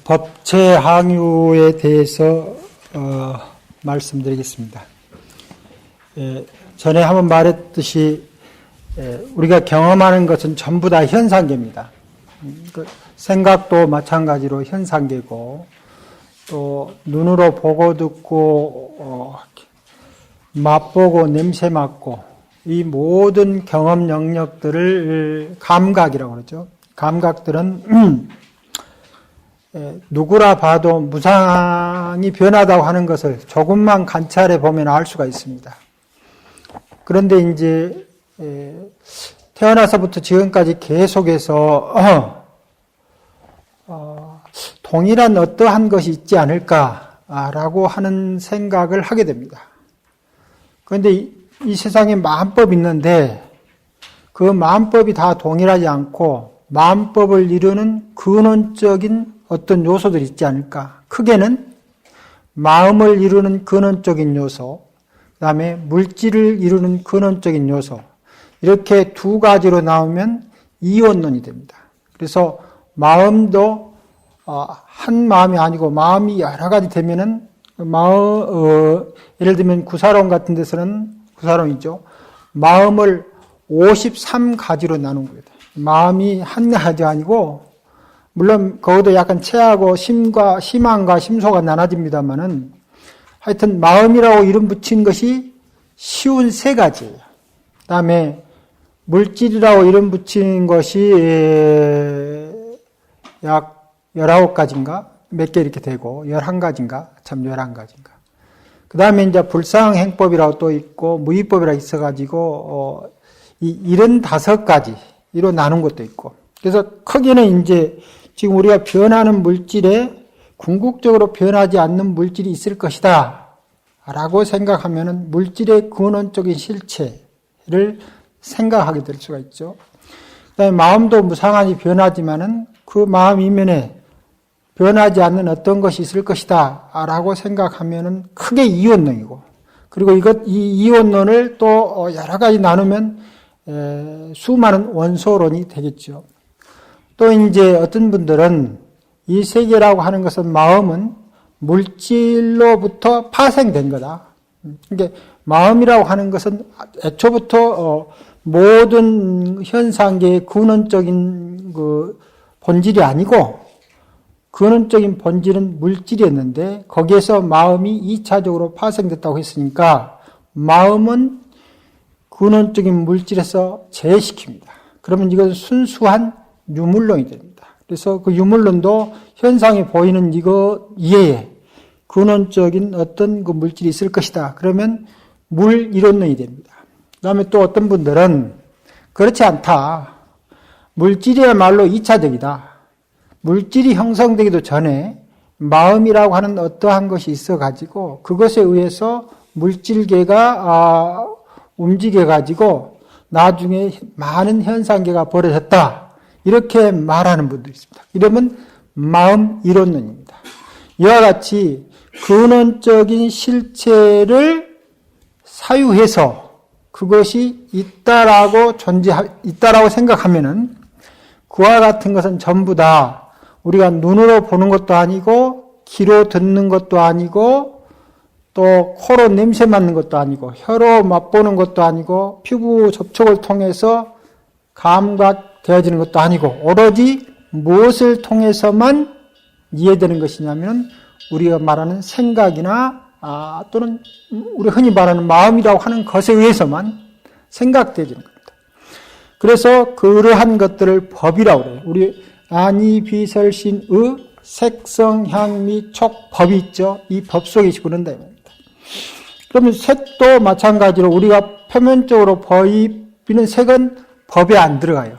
법체 항유에 대해서 말씀드리겠습니다. 전에 한번 말했듯이 우리가 경험하는 것은 전부 다 현상계입니다. 생각도 마찬가지로 현상계고, 또 눈으로 보고 듣고 맛보고 냄새 맡고, 이 모든 경험 영역들을 감각이라고 그러죠. 감각들은 누구나 봐도 무상이 변하다고 하는 것을 조금만 관찰해 보면 알 수가 있습니다. 그런데 이제 태어나서부터 지금까지 계속해서 동일한 어떠한 것이 있지 않을까라고 하는 생각을 하게 됩니다. 그런데 이 세상에 마음법이 있는데 그 마음법이 다 동일하지 않고 마음법을 이루는 근원적인 어떤 요소들이 있지 않을까. 크게는 마음을 이루는 근원적인 요소, 그 다음에 물질을 이루는 근원적인 요소, 이렇게 두 가지로 나오면 이원론이 됩니다. 그래서 마음도 한 마음이 아니고 마음이 여러 가지 되면은 예를 들면 구사론 같은 데서는 구사론이죠. 마음을 53가지로 나눈 겁니다. 마음이 한 가지가 아니고, 물론 거기도 약간 체하고 심한과 심소가 나눠집니다만은, 하여튼 마음이라고 이름 붙인 것이 쉬운 3가지예요. 그 다음에 물질이라고 이름 붙인 것이 약 19가지인가? 몇 개 이렇게 되고, 11가지인가? 참 11가지인가. 그 다음에 이제 불상행법이라고 또 있고, 무의법이라고 있어가지고, 75가지로 나눈 것도 있고. 그래서 크게는 이제 지금 우리가 변하는 물질에 궁극적으로 변하지 않는 물질이 있을 것이다 라고 생각하면은 물질의 근원적인 실체를 생각하게 될 수가 있죠. 그 다음에 마음도 무상하니 변하지만은 그 마음 이면에 변하지 않는 어떤 것이 있을 것이다 라고 생각하면은 크게 이원론이고, 그리고 이 이원론을 또 여러 가지 나누면 수많은 원소론이 되겠죠. 또 이제 어떤 분들은 이 세계라고 하는 것은 마음은 물질로부터 파생된 거다. 그러니까 마음이라고 하는 것은 애초부터 모든 현상계의 근원적인 그 본질이 아니고, 근원적인 본질은 물질이었는데 거기에서 마음이 2차적으로 파생됐다고 했으니까 마음은 근원적인 물질에서 제외시킵니다. 그러면 이것은 순수한 유물론이 됩니다. 그래서 그 유물론도 현상에 보이는 이거 이외에 근원적인 어떤 그 물질이 있을 것이다. 그러면 물이론론이 됩니다. 그 다음에 또 어떤 분들은 그렇지 않다. 물질이야말로 2차적이다. 물질이 형성되기도 전에 마음이라고 하는 어떠한 것이 있어가지고 그것에 의해서 물질계가 움직여가지고 나중에 많은 현상계가 벌어졌다. 이렇게 말하는 분도 있습니다. 이러면 마음 이론론입니다. 이와 같이 근원적인 실체를 사유해서 그것이 있다라고 생각하면은 그와 같은 것은 전부 다 우리가 눈으로 보는 것도 아니고 귀로 듣는 것도 아니고 또 코로 냄새 맡는 것도 아니고 혀로 맛보는 것도 아니고 피부 접촉을 통해서 감각되어지는 것도 아니고 오로지 무엇을 통해서만 이해되는 것이냐면 우리가 말하는 생각이나 또는 우리 흔히 말하는 마음이라고 하는 것에 의해서만 생각되어지는 겁니다. 그래서 그러한 것들을 법이라고 그래요. 우리 안이비설신의 색성향미촉 법이 있죠. 이 법 속에 집어넣는다. 그러면 색도 마찬가지로 우리가 표면적으로 보이는 색은 법에 안 들어가요.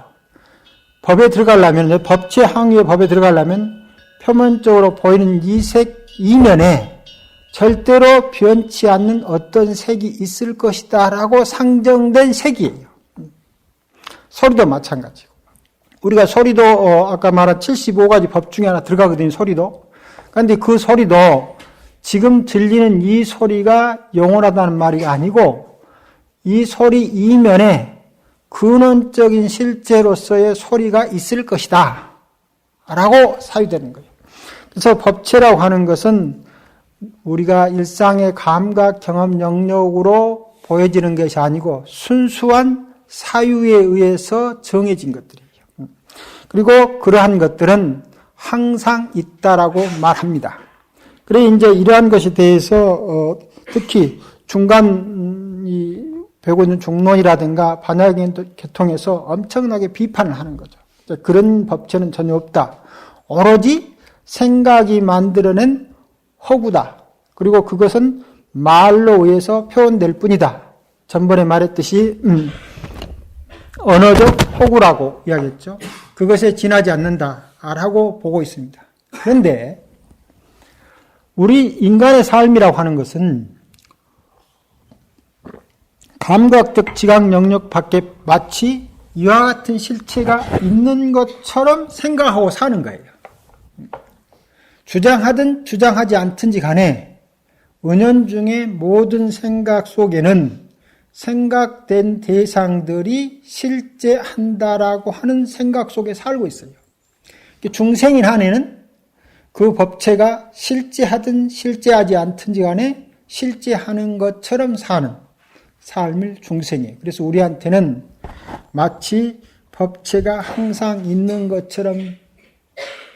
법에 들어가려면, 법체 항유의 법에 들어가려면 표면적으로 보이는 이 색 이면에 절대로 변치 않는 어떤 색이 있을 것이다 라고 상정된 색이에요. 소리도 마찬가지고. 우리가 소리도 아까 말한 75가지 법 중에 하나 들어가거든요. 소리도. 그런데 그 소리도 지금 들리는 이 소리가 영원하다는 말이 아니고 이 소리 이면에 근원적인 실제로서의 소리가 있을 것이다 라고 사유되는 거예요. 그래서 법체라고 하는 것은 우리가 일상의 감각 경험 영역으로 보여지는 것이 아니고 순수한 사유에 의해서 정해진 것들이에요. 그리고 그러한 것들은 항상 있다라고 말합니다. 그래 이제 이러한 것에 대해서 특히 중간이 배우고 있는 중론이라든가 반야계통에서 엄청나게 비판을 하는 거죠. 그런 법체는 전혀 없다. 오로지 생각이 만들어낸 허구다. 그리고 그것은 말로 의해서 표현될 뿐이다. 전번에 말했듯이 언어적 허구라고 이야기했죠. 그것에 지나지 않는다라고 보고 있습니다. 그런데 우리 인간의 삶이라고 하는 것은 감각적 지각 영역 밖에 마치 이와 같은 실체가 있는 것처럼 생각하고 사는 거예요. 주장하든 주장하지 않든지 간에 은연중에 모든 생각 속에는 생각된 대상들이 실제한다라고 하는 생각 속에 살고 있어요. 중생인 한에는 그 법체가 실제하든 실제하지 않든지 간에 실제하는 것처럼 사는 삶을 중생이에요. 그래서 우리한테는 마치 법체가 항상 있는 것처럼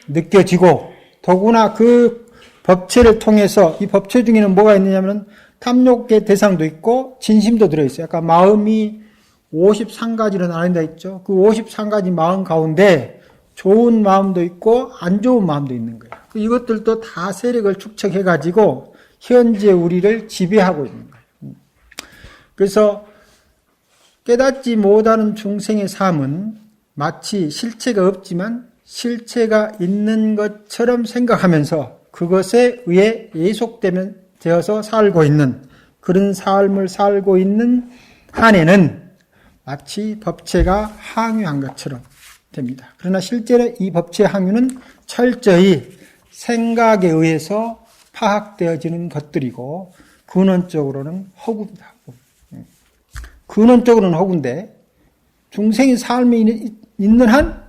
느껴지고 더구나 그 법체를 통해서 이 법체 중에는 뭐가 있느냐면 탐욕의 대상도 있고 진심도 들어있어요. 아까 마음이 53가지로 나뉜다 했죠. 그 53가지 마음 가운데 좋은 마음도 있고 안 좋은 마음도 있는 거예요. 이것들도 다 세력을 축적해가지고 현재 우리를 지배하고 있는 거예요. 그래서 깨닫지 못하는 중생의 삶은 마치 실체가 없지만 실체가 있는 것처럼 생각하면서 그것에 의해 예속되어서 살고 있는 그런 삶을 살고 있는 한에는 마치 법체가 항유한 것처럼 됩니다. 그러나 실제로 이 법체 항유는 철저히 생각에 의해서 파악되어지는 것들이고 근원적으로는 허구입니다. 근원적으로는 허구인데 중생의 삶에 있는 한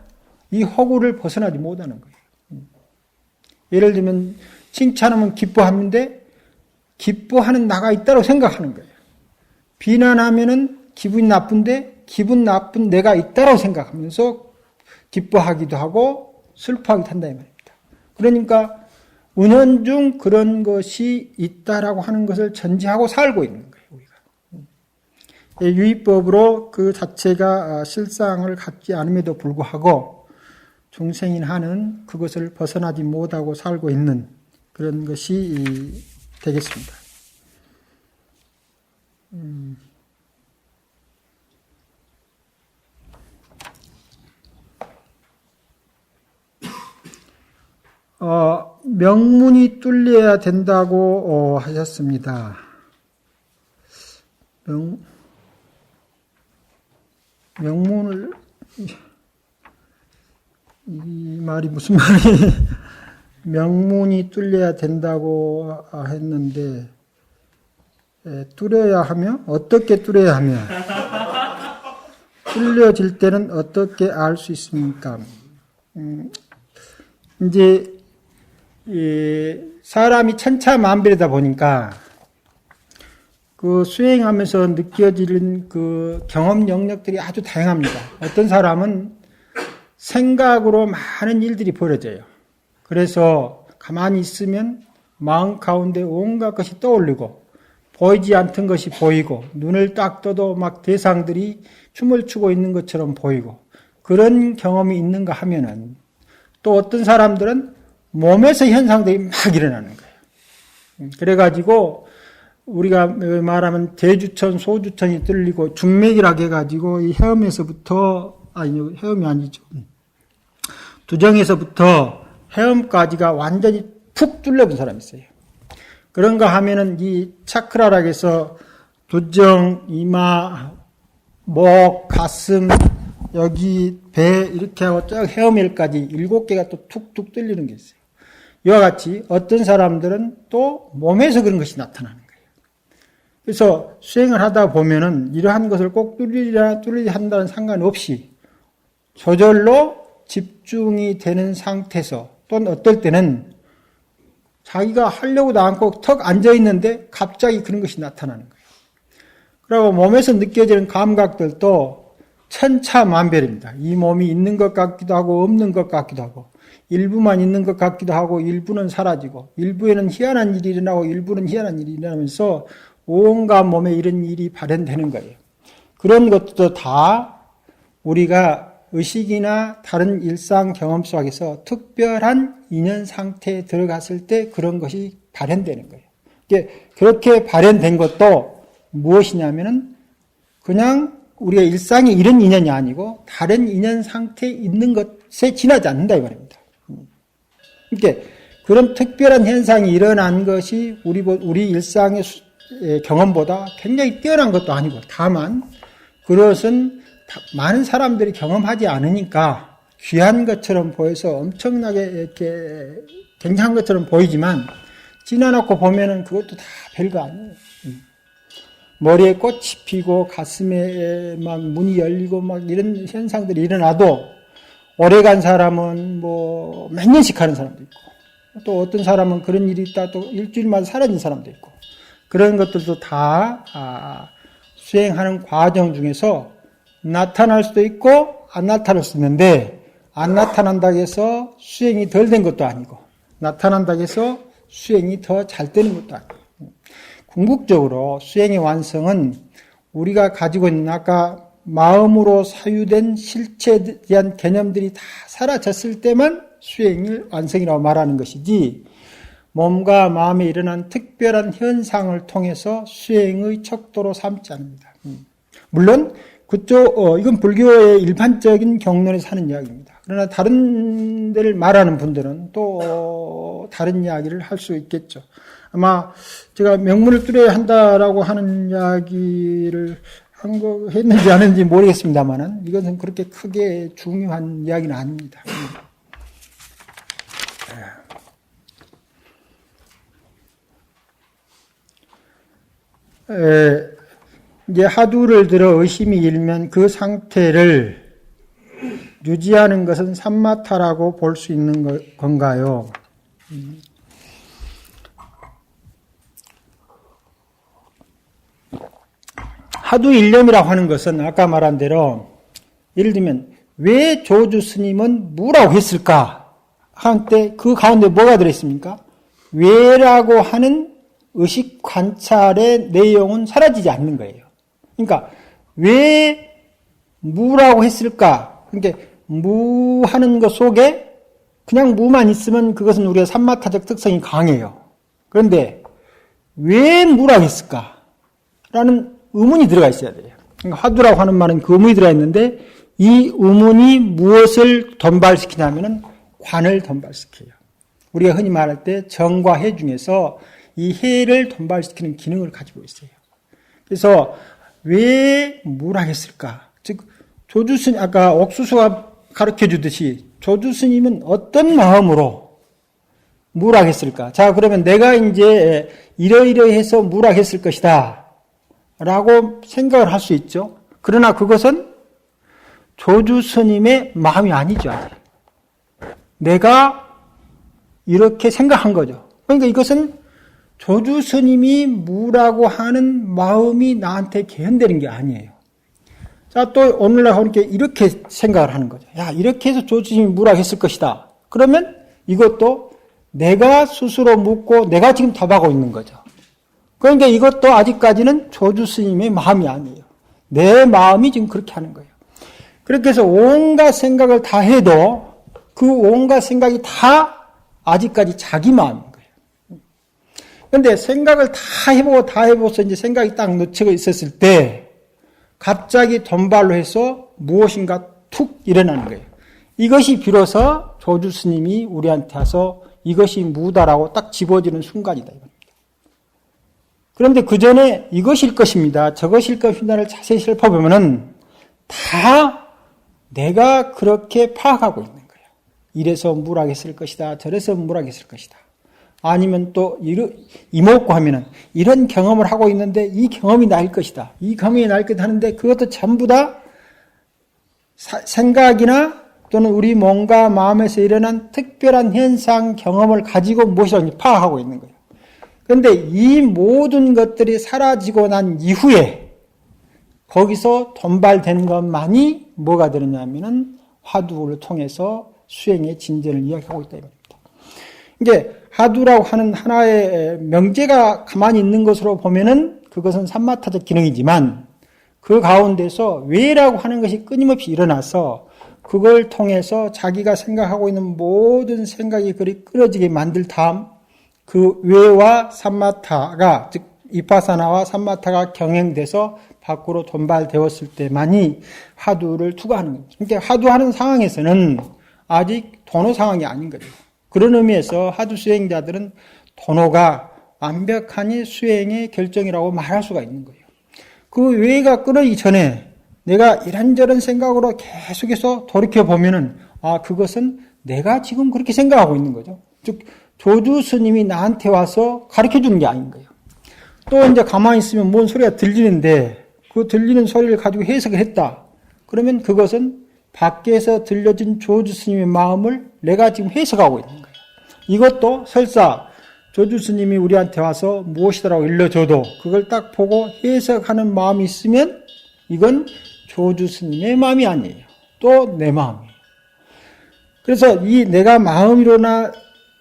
이 허구를 벗어나지 못하는 거예요. 예를 들면 칭찬하면 기뻐하는데 기뻐하는 나가 있다고 생각하는 거예요. 비난하면은 기분이 나쁜데 기분 나쁜 내가 있다고 생각하면서 기뻐하기도 하고 슬퍼하기도 한다 이 말입니다. 그러니까 은연중 그런 것이 있다라고 하는 것을 전제하고 살고 있는 거예요. 우리가 유의법으로 그 자체가 실상을 갖지 않음에도 불구하고 중생인 한은 그것을 벗어나지 못하고 살고 있는 그런 것이 되겠습니다. 명문이 뚫려야 된다고 하셨습니다. 명문을 이 말이 무슨 말이 명문이 뚫려야 된다고 했는데 뚫어야 하며 어떻게 뚫어야 하며 뚫려질 때는 어떻게 알 수 있습니까? 이제 사람이 천차만별이다 보니까 그 수행하면서 느껴지는 그 경험 영역들이 아주 다양합니다. 어떤 사람은 생각으로 많은 일들이 벌어져요. 그래서 가만히 있으면 마음 가운데 온갖 것이 떠올리고 보이지 않던 것이 보이고 눈을 딱 떠도 막 대상들이 춤을 추고 있는 것처럼 보이고 그런 경험이 있는가 하면은 또 어떤 사람들은 몸에서 현상들이 막 일어나는 거예요. 그래가지고 우리가 말하면 대주천, 소주천이 뚫리고 중맥이라고 해가지고 이 헤엄에서부터 헤엄이 아니죠. 두정에서부터 헤엄까지가 완전히 푹 뚫려본 사람이 있어요. 그런가 하면은 이 차크라라고 해서 두정, 이마, 목, 가슴, 여기 배 이렇게 하고 쭉 헤엄일까지 7개가 또 툭툭 뚫리는 게 있어요. 이와 같이 어떤 사람들은 또 몸에서 그런 것이 나타나는 거예요. 그래서 수행을 하다 보면은 이러한 것을 꼭 뚫리려 한다는 상관없이 저절로 집중이 되는 상태에서 또는 어떨 때는 자기가 하려고도 않고 턱 앉아있는데 갑자기 그런 것이 나타나는 거예요. 그리고 몸에서 느껴지는 감각들도 천차만별입니다. 이 몸이 있는 것 같기도 하고 없는 것 같기도 하고 일부만 있는 것 같기도 하고 일부는 사라지고 일부에는 희한한 일이 일어나고 일부는 희한한 일이 일어나면서 온갖 몸에 이런 일이 발현되는 거예요. 그런 것도 다 우리가 의식이나 다른 일상 경험 속에서 특별한 인연 상태에 들어갔을 때 그런 것이 발현되는 거예요. 그렇게 발현된 것도 무엇이냐면은 그냥 우리가 일상에 이런 인연이 아니고 다른 인연 상태에 있는 것에 지나지 않는다 이 말입니다. 그러니까 그런 특별한 현상이 일어난 것이 우리 일상의 경험보다 굉장히 뛰어난 것도 아니고 다만 그것은 많은 사람들이 경험하지 않으니까 귀한 것처럼 보여서 엄청나게 이렇게 굉장한 것처럼 보이지만 지나놓고 보면은 그것도 다 별거 아니에요. 머리에 꽃이 피고 가슴에 막 문이 열리고 막 이런 현상들이 일어나도 오래간 사람은 뭐 몇 년씩 하는 사람도 있고 또 어떤 사람은 그런 일이 있다 또 일주일마다 사라진 사람도 있고 그런 것들도 다 수행하는 과정 중에서 나타날 수도 있고 안 나타날 수 있는데 안 나타난다고 해서 수행이 덜 된 것도 아니고 나타난다고 해서 수행이 더 잘 되는 것도 아니고 궁극적으로 수행의 완성은 우리가 가지고 있는 아까 마음으로 사유된 실체에 대한 개념들이 다 사라졌을 때만 수행의 완성이라고 말하는 것이지 몸과 마음에 일어난 특별한 현상을 통해서 수행의 척도로 삼지 않습니다. 물론 이건 불교의 일반적인 경론에서 하는 이야기입니다. 그러나 다른 데를 말하는 분들은 또 다른 이야기를 할 수 있겠죠. 아마 제가 명문을 뚫어야 한다라고 하는 이야기를 했는지 안 했는지 모르겠습니다만은 이것은 그렇게 크게 중요한 이야기는 아닙니다. 이제 하두를 들어 의심이 일면 그 상태를 유지하는 것은 삼마타라고 볼 수 있는 건가요? 하두 일념이라고 하는 것은 아까 말한 대로 예를 들면 왜 조주 스님은 무라고 했을까? 한때 그 가운데 뭐가 들어있습니까? 왜라고 하는 의식 관찰의 내용은 사라지지 않는 거예요. 그러니까 왜 무라고 했을까? 그러니까 무 하는 것 속에 그냥 무만 있으면 그것은 우리가 삼마타적 특성이 강해요. 그런데 왜 무라고 했을까? 라는 의문이 들어가 있어야 돼요. 그러니까 화두라고 하는 말은 그 의문이 들어가 있는데 이 의문이 무엇을 don발시키냐면은 관을 don발시켜요. 우리가 흔히 말할 때 정과 해 중에서 이 해를 don발시키는 기능을 가지고 있어요. 그래서 왜 무라했을까? 즉 조주스님 아까 옥수수가 가르쳐 주듯이 조주스님은 어떤 마음으로 무락했을까? 자, 그러면 내가 이제 이러이러해서 무락했을 것이다 라고 생각을 할 수 있죠. 그러나 그것은 조주스님의 마음이 아니죠. 아직. 내가 이렇게 생각한 거죠. 그러니까 이것은 조주스님이 무라고 하는 마음이 나한테 개헌되는 게 아니에요. 자, 또 오늘날 이렇게 생각을 하는 거죠. 야, 이렇게 해서 조주스님이 무라고 했을 것이다. 그러면 이것도 내가 스스로 묻고 내가 지금 답하고 있는 거죠. 그러니까 이것도 아직까지는 조주스님의 마음이 아니에요. 내 마음이 지금 그렇게 하는 거예요. 그렇게 해서 온갖 생각을 다 해도 그 온갖 생각이 다 아직까지 자기 마음인 거예요. 그런데 생각을 다 해보고서 이제 생각이 딱 놓치고 있었을 때 갑자기 돈발로 해서 무엇인가 툭 일어나는 거예요. 이것이 비로소 조주 스님이 우리한테 와서 이것이 무다라고 딱 집어지는 순간이다. 이겁니다. 그런데 그 전에 이것일 것입니다. 저것일 것입니다를 자세히 살펴보면은 다 내가 그렇게 파악하고 있는 거예요. 이래서 무락했을 것이다. 저래서 무락했을 것이다. 아니면 또 이목구 하면은 이런 경험을 하고 있는데 이 경험이 나일 것이다. 이 경험이 나일 것이다 하는데 그것도 전부 다 생각이나 또는 우리 몸과 마음에서 일어난 특별한 현상, 경험을 가지고 무엇이라고 파악하고 있는 거예요. 그런데 이 모든 것들이 사라지고 난 이후에 거기서 돈발된 것만이 뭐가 되느냐면은 화두를 통해서 수행의 진전을 이야기하고 있다. 이게 화두라고 하는 하나의 명제가 가만히 있는 것으로 보면은 그것은 삼마타적 기능이지만 그 가운데서 외라고 하는 것이 끊임없이 일어나서 그걸 통해서 자기가 생각하고 있는 모든 생각이 그리 끊어지게 만들 다음 그 외와 삼마타가 즉 이파사나와 삼마타가 경행돼서 밖으로 돈발되었을 때만이 화두를 투과하는 겁니다. 그러니까 화두하는 상황에서는 아직 도노 상황이 아닌 거죠. 그런 의미에서 화두 수행자들은 도노가 완벽하니 수행의 결정이라고 말할 수가 있는 거예요. 그 외가 끊어지기 전에 내가 이런저런 생각으로 계속해서 돌이켜보면은, 그것은 내가 지금 그렇게 생각하고 있는 거죠. 즉, 조주 스님이 나한테 와서 가르쳐 주는 게 아닌 거예요. 또 이제 가만히 있으면 뭔 소리가 들리는데, 그 들리는 소리를 가지고 해석을 했다. 그러면 그것은 밖에서 들려진 조주 스님의 마음을 내가 지금 해석하고 있는 거예요. 이것도 설사 조주 스님이 우리한테 와서 무엇이더라고 일러줘도 그걸 딱 보고 해석하는 마음이 있으면 이건 조주 스님의 마음이 아니에요. 또 내 마음이에요. 그래서 이 내가 마음이로나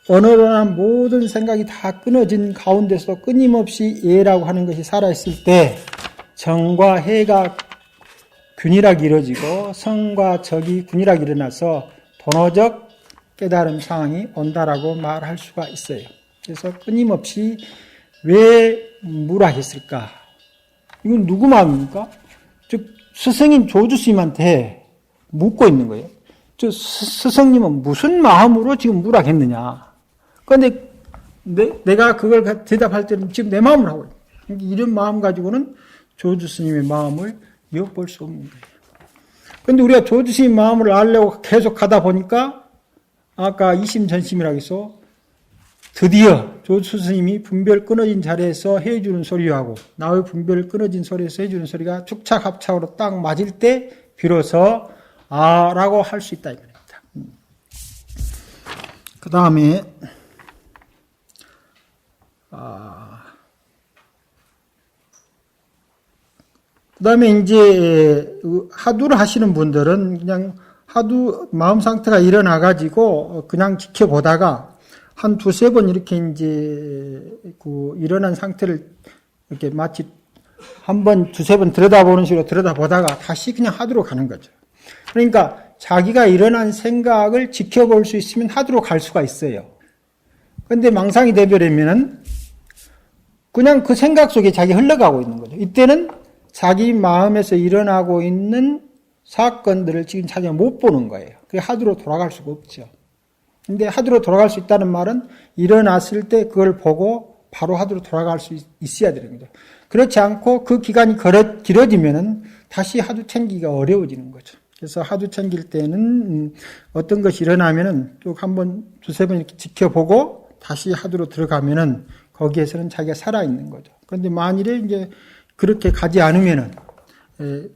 언어로나 모든 생각이 다 끊어진 가운데서 끊임없이 예라고 하는 것이 살아있을 때 정과 해가 균일하게 이루어지고 성과 적이 균일하게 일어나서 도노적 깨달음 상황이 온다라고 말할 수가 있어요. 그래서 끊임없이 왜 무락했을까? 이건 누구 마음입니까? 즉 스승인 조주스님한테 묻고 있는 거예요. 즉 스승님은 무슨 마음으로 지금 무락했느냐? 그런데 내가 그걸 대답할 때는 지금 내 마음을 하고 있는 거예요. 이런 마음 가지고는 조주스님의 마음을 엿볼 수 없는 거예요. 그런데 우리가 조주스님 마음을 알려고 계속 가다 보니까 아까 이심전심이라고 해서 드디어 조주스님이 분별 끊어진 자리에서 해주는 소리하고 나의 분별 끊어진 소리에서 해주는 소리가 축착합착으로 딱 맞을 때 비로소 라고 할 수 있다 이 말입니다. 그 다음에 이제 하두를 하시는 분들은 그냥 하두 마음 상태가 일어나가지고 그냥 지켜보다가 한 두세 번 이렇게 이제 그 일어난 상태를 이렇게 마치 한 번, 두세 번 들여다보는 식으로 들여다보다가 다시 그냥 하두로 가는 거죠. 그러니까 자기가 일어난 생각을 지켜볼 수 있으면 하두로 갈 수가 있어요. 그런데 망상이 되버리면은 그냥 그 생각 속에 자기 흘러가고 있는 거죠. 이때는 자기 마음에서 일어나고 있는 사건들을 지금 자기가 못 보는 거예요. 그게 하두로 돌아갈 수가 없죠. 근데 하두로 돌아갈 수 있다는 말은 일어났을 때 그걸 보고 바로 하두로 돌아갈 수 있어야 되는 거죠. 그렇지 않고 그 기간이 길어지면은 다시 하두 챙기기가 어려워지는 거죠. 그래서 하두 챙길 때는 어떤 것이 일어나면은 쭉 한번 두세 번 이렇게 지켜보고 다시 하두로 들어가면은 거기에서는 자기가 살아있는 거죠. 그런데 만일에 이제 그렇게 가지 않으면은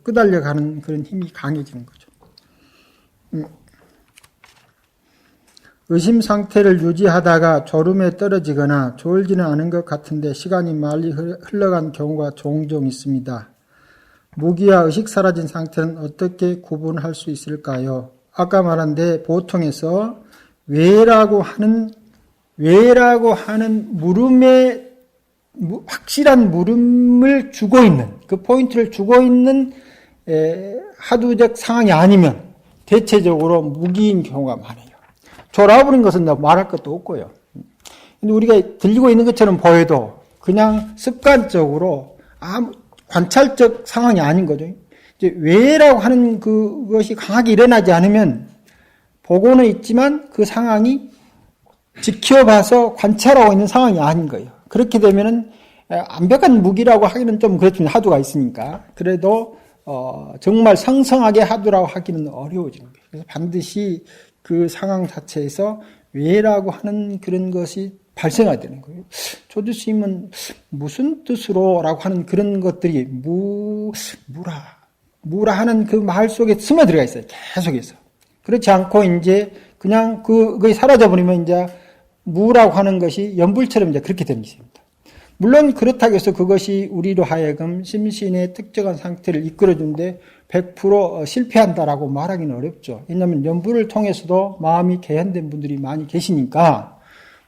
끄달려가는 그런 힘이 강해지는 거죠. 의심 상태를 유지하다가 졸음에 떨어지거나 졸지는 않은 것 같은데 시간이 멀리 흘러간 경우가 종종 있습니다. 무기와 의식 사라진 상태는 어떻게 구분할 수 있을까요? 아까 말한 데 보통에서 외라고 하는 물음에 확실한 물음을 주고 있는 그 포인트를 주고 있는 하두적 상황이 아니면 대체적으로 무기인 경우가 많아요. 졸아버린 것은 말할 것도 없고요. 근데 우리가 들리고 있는 것처럼 보여도 그냥 습관적으로 관찰적 상황이 아닌 거죠. 이제 왜라고 하는 그것이 강하게 일어나지 않으면 보고는 있지만 그 상황이 지켜봐서 관찰하고 있는 상황이 아닌 거예요. 그렇게 되면은 완벽한 무기라고 하기는 좀 그렇지만 하두가 있으니까 그래도 정말 성성하게 하두라고 하기는 어려워지는 거예요. 그래서 반드시 그 상황 자체에서 왜라고 하는 그런 것이 발생해야 되는 거예요. 조주스님은 무슨 뜻으로 라고 하는 그런 것들이 무라 하는 그 말 속에 스며들어가 있어요. 계속해서. 그렇지 않고 이제 그냥 그게 사라져버리면 이제 무라고 하는 것이 연불처럼 이제 그렇게 되는 것입니다. 물론 그렇다고 해서 그것이 우리로 하여금 심신의 특정한 상태를 이끌어주는데 100% 실패한다라고 말하기는 어렵죠. 왜냐하면 연불을 통해서도 마음이 개현된 분들이 많이 계시니까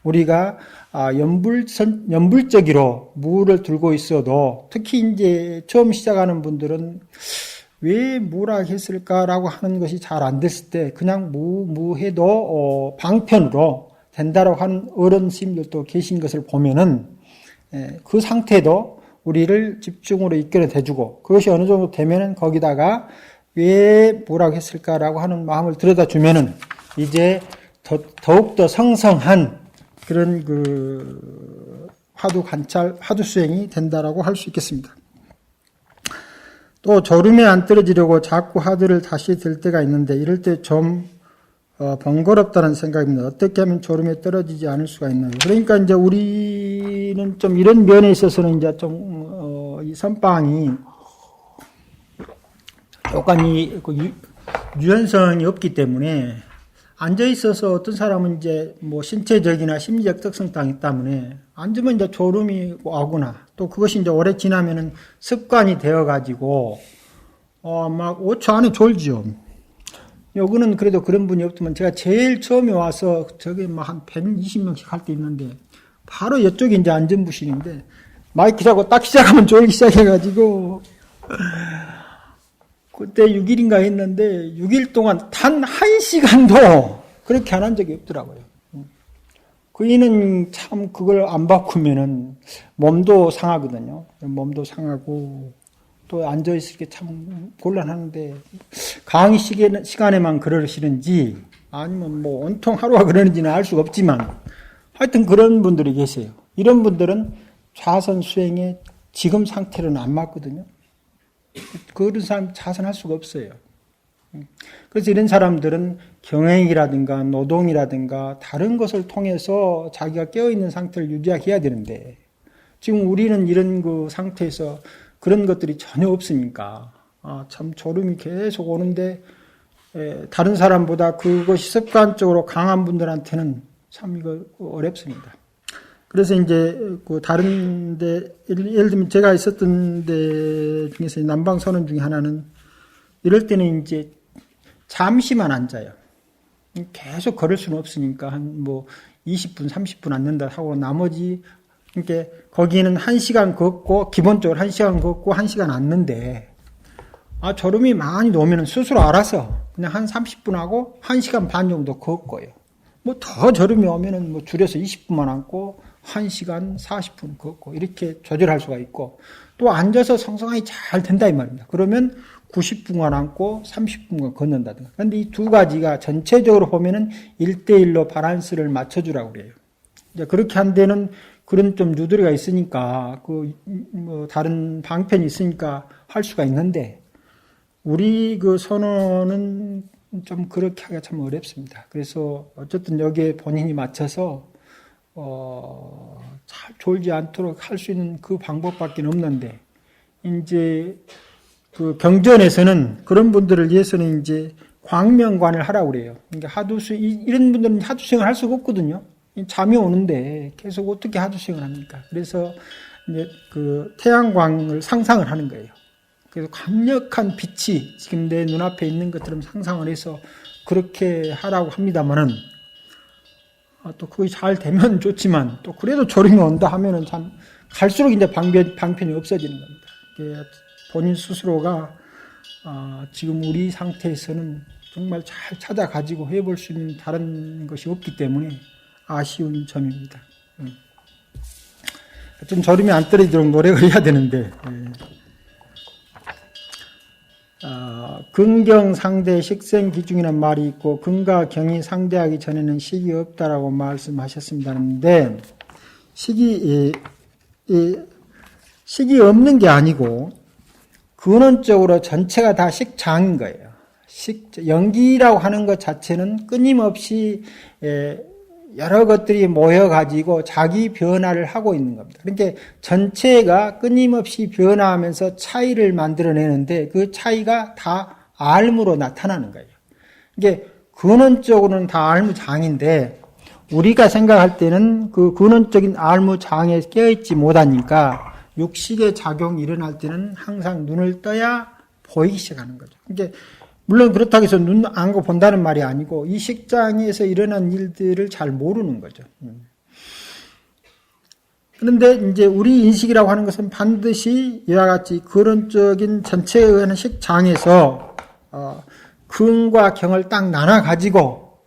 우리가 연불적으로 무를 들고 있어도 특히 이제 처음 시작하는 분들은 왜 무라 했을까라고 하는 것이 잘 안 됐을 때 그냥 무해도 방편으로 된다라고 하는 어른 스님들도 계신 것을 보면은 그 상태도 우리를 집중으로 이끌어대주고 그것이 어느 정도 되면은 거기다가 왜 뭐라고 했을까라고 하는 마음을 들여다주면은 이제 더욱더 성성한 그런 화두 관찰, 화두 수행이 된다라고 할 수 있겠습니다. 또 졸음에 안 떨어지려고 자꾸 화두를 다시 들 때가 있는데 이럴 때 좀 번거롭다는 생각입니다. 어떻게 하면 졸음에 떨어지지 않을 수가 있나요? 그러니까 이제 우리는 좀 이런 면에 있어서는 이제 이 선방이 약간 유연성이 없기 때문에 앉아 있어서 어떤 사람은 이제 뭐 신체적이나 심리적 특성 때문에 앉으면 이제 졸음이 오거나 또 그것이 이제 오래 지나면은 습관이 되어가지고 막 5초 안에 졸지요. 여기는 그래도 그런 분이 없지만 제가 제일 처음에 와서 저기 막 한 120명씩 할 때 있는데 바로 이쪽에 이제 안전부실인데 마이크 잡고 딱 시작하면 졸기 시작해가지고 그때 6일인가 했는데 6일 동안 단 1시간도 그렇게 안 한 적이 없더라고요. 그이는 참 그걸 안 바꾸면은 몸도 상하거든요. 몸도 상하고 또 앉아있을 게 참 곤란하는데 강의 시간에만 그러시는지 아니면 뭐 온통 하루가 그러는지는 알 수가 없지만 하여튼 그런 분들이 계세요. 이런 분들은 좌선 수행에 지금 상태로는 안 맞거든요. 그런 사람 자선할 수가 없어요. 그래서 이런 사람들은 경행이라든가 노동이라든가 다른 것을 통해서 자기가 깨어있는 상태를 유지해야 되는데 지금 우리는 이런 그 상태에서 그런 것들이 전혀 없으니까 참 졸음이 계속 오는데 다른 사람보다 그것이 습관적으로 강한 분들한테는 참 이거 어렵습니다. 그래서 이제 그 다른데 예를 들면 제가 있었던 데 중에서 남방선언 중에 하나는 이럴 때는 이제 잠시만 앉아요. 계속 걸을 수는 없으니까 한 뭐 20분, 30분 앉는다 하고 나머지 그러니까 거기는 1시간 걷고 기본적으로 1시간 걷고 1시간 앉는데 졸음이 많이 오면은 스스로 알아서 그냥 한 30분 하고 1시간 반 정도 걷고요. 뭐 더 졸음이 오면은 뭐 줄여서 20분만 앉고 1시간 40분 걷고 이렇게 조절할 수가 있고 또 앉아서 성성하게 잘 된다 이 말입니다. 그러면 90분간 앉고 30분간 걷는다든가. 그런데 이 두 가지가 전체적으로 보면은 1대1로 밸런스를 맞춰주라고 그래요. 이제 그렇게 한 데는 그런 좀 유도리가 있으니까 뭐 다른 방편이 있으니까 할 수가 있는데 우리 그 선언은 좀 그렇게 하기가 참 어렵습니다. 그래서 어쨌든 여기에 본인이 맞춰서 잘 졸지 않도록 할 수 있는 그 방법밖에 없는데 이제 그 경전에서는 그런 분들을 위해서는 이제 광명관을 하라고 그래요. 그러니까 이런 분들은 하두수행을 할 수가 없거든요. 잠이 오는데 계속 어떻게 하두수행을 합니까? 그래서 이제 그 태양광을 상상을 하는 거예요. 그래서 강력한 빛이 지금 내 눈앞에 있는 것처럼 상상을 해서 그렇게 하라고 합니다만은 또 그게 잘 되면 좋지만 또 그래도 졸음이 온다 하면은 참 갈수록 이제 방편이 없어지는 겁니다. 본인 스스로가 지금 우리 상태에서는 정말 잘 찾아가지고 해볼 수 있는 다른 것이 없기 때문에 아쉬운 점입니다. 좀 졸음이 안 떨어지도록 노력을 해야 되는데 근경 상대 식생 기중이라는 말이 있고 근과 경이 상대하기 전에는 식이 없다라고 말씀하셨습니다는데 식이 없는 게 아니고 근원적으로 전체가 다 식장인 거예요. 연기라고 하는 것 자체는 끊임없이 여러 것들이 모여가지고 자기 변화를 하고 있는 겁니다. 그러니까 전체가 끊임없이 변화하면서 차이를 만들어내는데 그 차이가 다 알무로 나타나는 거예요. 이게 근원적으로는 다 알무장인데 우리가 생각할 때는 그 근원적인 알무장에 깨어있지 못하니까 육식의 작용이 일어날 때는 항상 눈을 떠야 보이기 시작하는 거죠. 그러니까 물론 그렇다고 해서 눈 안 감고 본다는 말이 아니고 이 식장에서 일어난 일들을 잘 모르는 거죠. 그런데 이제 우리 인식이라고 하는 것은 반드시 이와 같이 근원적인 전체에 의한 식장에서 근과 경을 딱 나눠 가지고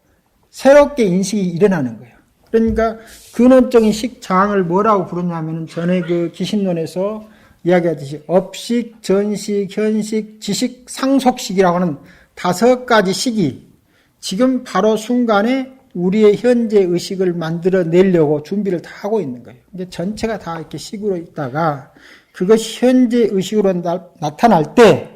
새롭게 인식이 일어나는 거예요. 그러니까 근원적인 식장을 뭐라고 부르냐면은 전에 그 기신론에서 이야기하듯이 업식, 전식, 현식, 지식, 상속식이라고 하는 5가지 식이 지금 바로 순간에 우리의 현재 의식을 만들어내려고 준비를 다 하고 있는 거예요. 근데 전체가 다 이렇게 식으로 있다가 그것이 현재 의식으로 나타날 때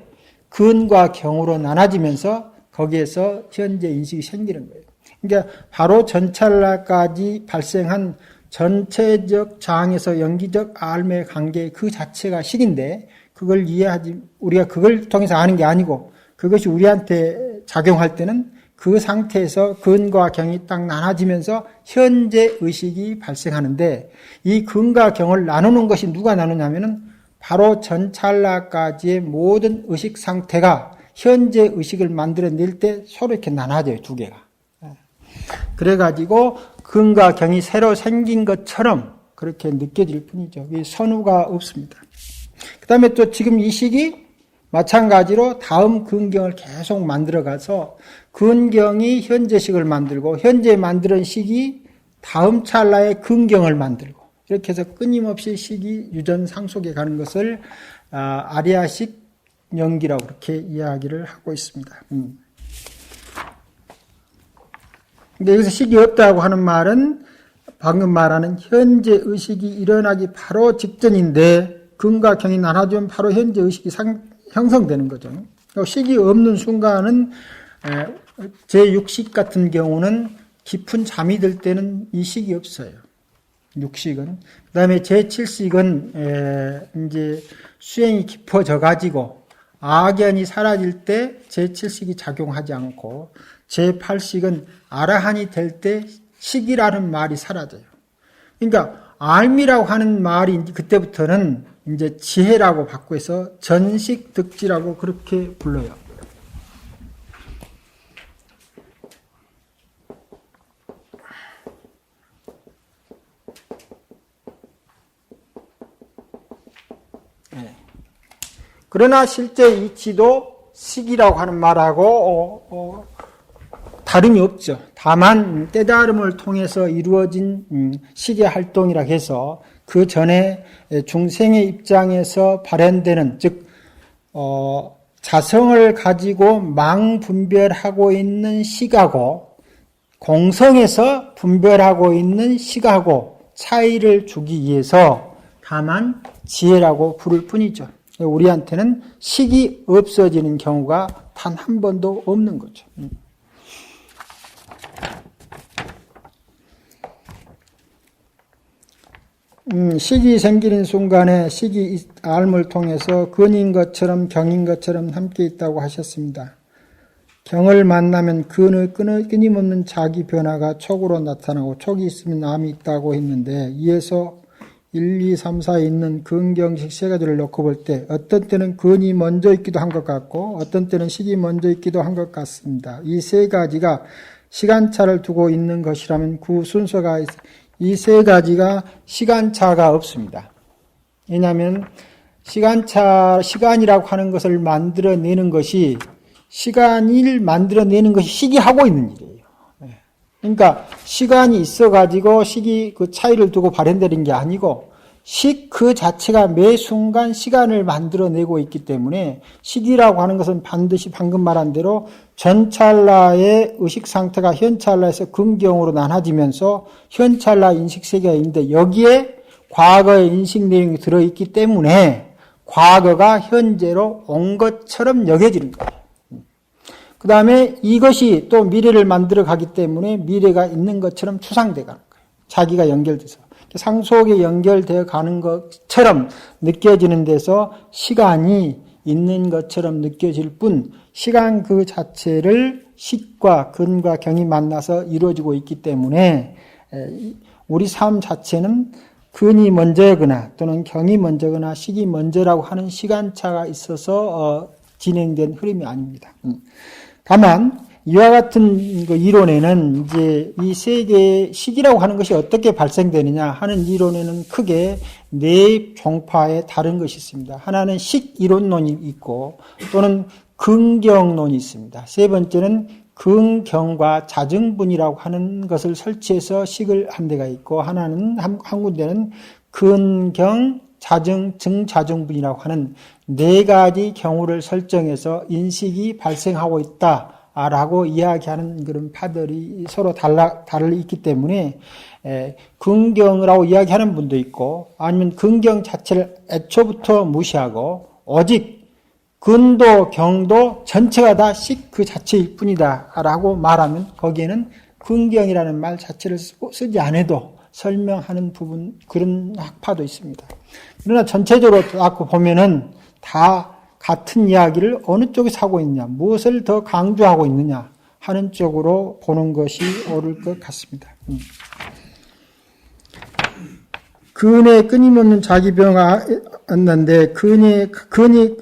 근과 경으로 나눠지면서 거기에서 현재 인식이 생기는 거예요. 그러니까 바로 전찰나까지 발생한 전체적 장에서 연기적 알매의 관계 그 자체가 식인데 그걸 이해하지 우리가 그걸 통해서 아는 게 아니고 그것이 우리한테 작용할 때는 그 상태에서 근과 경이 딱 나눠지면서 현재 의식이 발생하는데 이 근과 경을 나누는 것이 누가 나누냐면은 바로 전찰나까지의 모든 의식 상태가 현재 의식을 만들어낼 때 서로 이렇게 나눠져요, 2개가. 그래가지고 근과 경이 새로 생긴 것처럼 그렇게 느껴질 뿐이죠. 선후가 없습니다. 그 다음에 또 지금 이 식이 마찬가지로 다음 근경을 계속 만들어가서 근경이 현재식을 만들고 현재 만드는 식이 다음 찰나의 근경을 만들고 이렇게 해서 끊임없이 식이 유전상속해 가는 것을 아리아식 연기라고 그렇게 이야기를 하고 있습니다. 근데 여기서 식이 없다고 하는 말은 방금 말하는 현재 의식이 일어나기 바로 직전인데 근과 경이 나눠지면 바로 현재 의식이 형성되는 거죠. 식이 없는 순간은 제6식 같은 경우는 깊은 잠이 들 때는 이 식이 없어요. 6식은. 그 다음에 제7식은 이제 수행이 깊어져 가지고 악연이 사라질 때 제7식이 작용하지 않고 제8식은 아라한이 될 때 식이라는 말이 사라져요. 그러니까 알미라고 하는 말이 그때부터는 이제 지혜라고 바꿔서 전식 득지라고 그렇게 불러요. 네. 그러나 실제 이치도 식이라고 하는 말하고 다름이 없죠. 다만 때다름을 통해서 이루어진 식의 활동이라 해서 그 전에 중생의 입장에서 발현되는 즉 자성을 가지고 망분별하고 있는 식하고 공성에서 분별하고 있는 식하고 차이를 주기 위해서 다만 지혜라고 부를 뿐이죠. 우리한테는 식이 없어지는 경우가 단 한 번도 없는 거죠. 식이 생기는 순간에 식이 알을 통해서 근인 것처럼 경인 것처럼 함께 있다고 하셨습니다. 경을 만나면 근의 끊임없는 자기 변화가 촉으로 나타나고 촉이 있으면 암이 있다고 했는데 이에서 1, 2, 3, 4에 있는 근경식 3가지를 놓고 볼 때 어떤 때는 근이 먼저 있기도 한 것 같고 어떤 때는 식이 먼저 있기도 한 것 같습니다. 이 3가지가 시간차를 두고 있는 것이라면 그 순서가 이 3가지가 시간차가 없습니다. 왜냐하면 시간이라고 하는 것을 만들어내는 것이 시간을 만들어내는 것이 식이 하고 있는 일이에요. 그러니까 시간이 있어가지고 식이 그 차이를 두고 발현되는 게 아니고 식 그 자체가 매 순간 시간을 만들어내고 있기 때문에 식이라고 하는 것은 반드시 방금 말한 대로 전찰나의 의식 상태가 현찰나에서 근경으로 나눠지면서 현찰나 인식세계가 있는데 여기에 과거의 인식 내용이 들어있기 때문에 과거가 현재로 온 것처럼 여겨지는 거예요. 그 다음에 이것이 또 미래를 만들어 가기 때문에 미래가 있는 것처럼 추상되어 가는 거예요. 자기가 연결돼서. 상속에 연결되어 가는 것처럼 느껴지는 데서 시간이 있는 것처럼 느껴질 뿐 시간 그 자체를 식과 근과 경이 만나서 이루어지고 있기 때문에 우리 삶 자체는 근이 먼저거나 또는 경이 먼저거나 식이 먼저라고 하는 시간차가 있어서 진행된 흐름이 아닙니다. 다만 이와 같은 그 이론에는 이제 이 세 개의 식이라고 하는 것이 어떻게 발생되느냐 하는 이론에는 크게 네 종파의 다른 것이 있습니다. 하나는 식 이론론이 있고 또는 근경론이 있습니다. 세 번째는 근경과 자증분이라고 하는 것을 설치해서 식을 한 데가 있고 하나는 한 군데는 근경, 자증, 증자증분이라고 하는 네 가지 경우를 설정해서 인식이 발생하고 있다라고 이야기하는 그런 파들이 서로 달리 있기 때문에 근경이라고 이야기하는 분도 있고 아니면 근경 자체를 애초부터 무시하고 오직 근도, 경도 전체가 다 식 그 자체일 뿐이다라고 말하면 거기에는 근경이라는 말 자체를 쓰지 않아도 설명하는 부분 그런 학파도 있습니다. 그러나 전체적으로 갖고 보면은 다 같은 이야기를 어느 쪽에서 하고 있느냐, 무엇을 더 강조하고 있느냐 하는 쪽으로 보는 것이 옳을 것 같습니다. 근의 끊임없는 자기병화 했는데 근이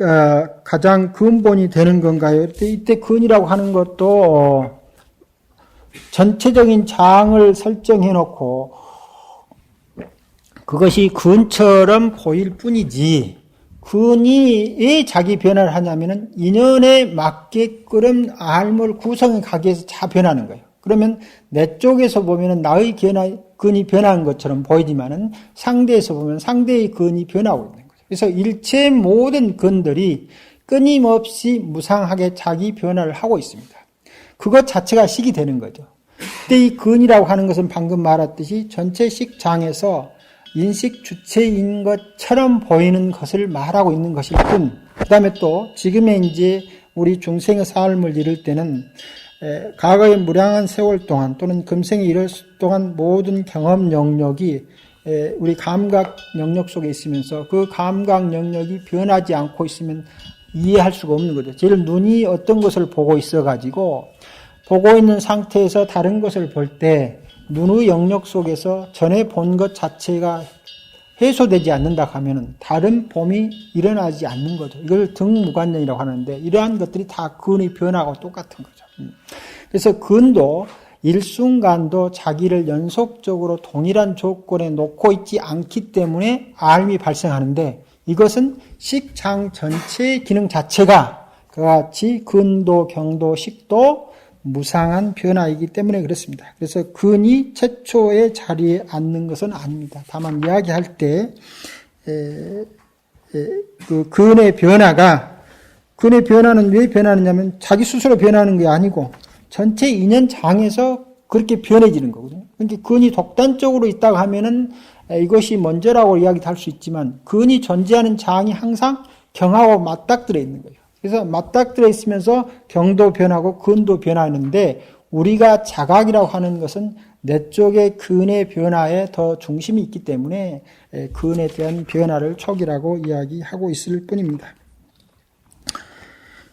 가장 근본이 되는 건가요? 이때 근이라고 하는 것도 전체적인 장을 설정해 놓고 그것이 근처럼 보일 뿐이지 근이 왜 자기 변화를 하냐면은 인연에 맞게끔 알물 구성해 가기 위해서 다 변하는 거예요. 그러면 내 쪽에서 보면은 나의 근이 변한 것처럼 보이지만은 상대에서 보면 상대의 근이 변하고 있는 거죠. 그래서 일체 모든 근들이 끊임없이 무상하게 자기 변화를 하고 있습니다. 그것 자체가 식이 되는 거죠. 그때 이 근이라고 하는 것은 방금 말했듯이 전체 식장에서 인식 주체인 것처럼 보이는 것을 말하고 있는 것일 뿐, 그 다음에 또 지금의 이제 우리 중생의 삶을 이룰 때는 과거의 무량한 세월 동안 또는 금생에 이를 동안 모든 경험 영역이 우리 감각 영역 속에 있으면서 그 감각 영역이 변하지 않고 있으면 이해할 수가 없는 거죠. 제일 눈이 어떤 것을 보고 있어가지고 보고 있는 상태에서 다른 것을 볼 때 눈의 영역 속에서 전에 본 것 자체가 해소되지 않는다 하면은 다른 봄이 일어나지 않는 거죠. 이걸 등무관념이라고 하는데 이러한 것들이 다 근의 변화하고 똑같은 거죠. 그래서 근도 일순간도 자기를 연속적으로 동일한 조건에 놓고 있지 않기 때문에 알미 발생하는데 이것은 식장 전체의 기능 자체가 그와 같이 근도, 경도, 식도 무상한 변화이기 때문에 그렇습니다. 그래서 근이 최초의 자리에 앉는 것은 아닙니다. 다만 이야기할 때 그 근의 변화는 왜 변하느냐면 자기 스스로 변하는 게 아니고 전체 인연장에서 그렇게 변해지는 거거든요. 그러니까 근이 독단적으로 있다고 하면은 이것이 먼저라고 이야기도 할 수 있지만 근이 존재하는 장이 항상 경하고 맞닥뜨려 있는 거예요. 그래서 맞닥뜨려 있으면서 경도 변하고 근도 변하는데 우리가 자각이라고 하는 것은 내 쪽의 근의 변화에 더 중심이 있기 때문에 근에 대한 변화를 촉이라고 이야기하고 있을 뿐입니다.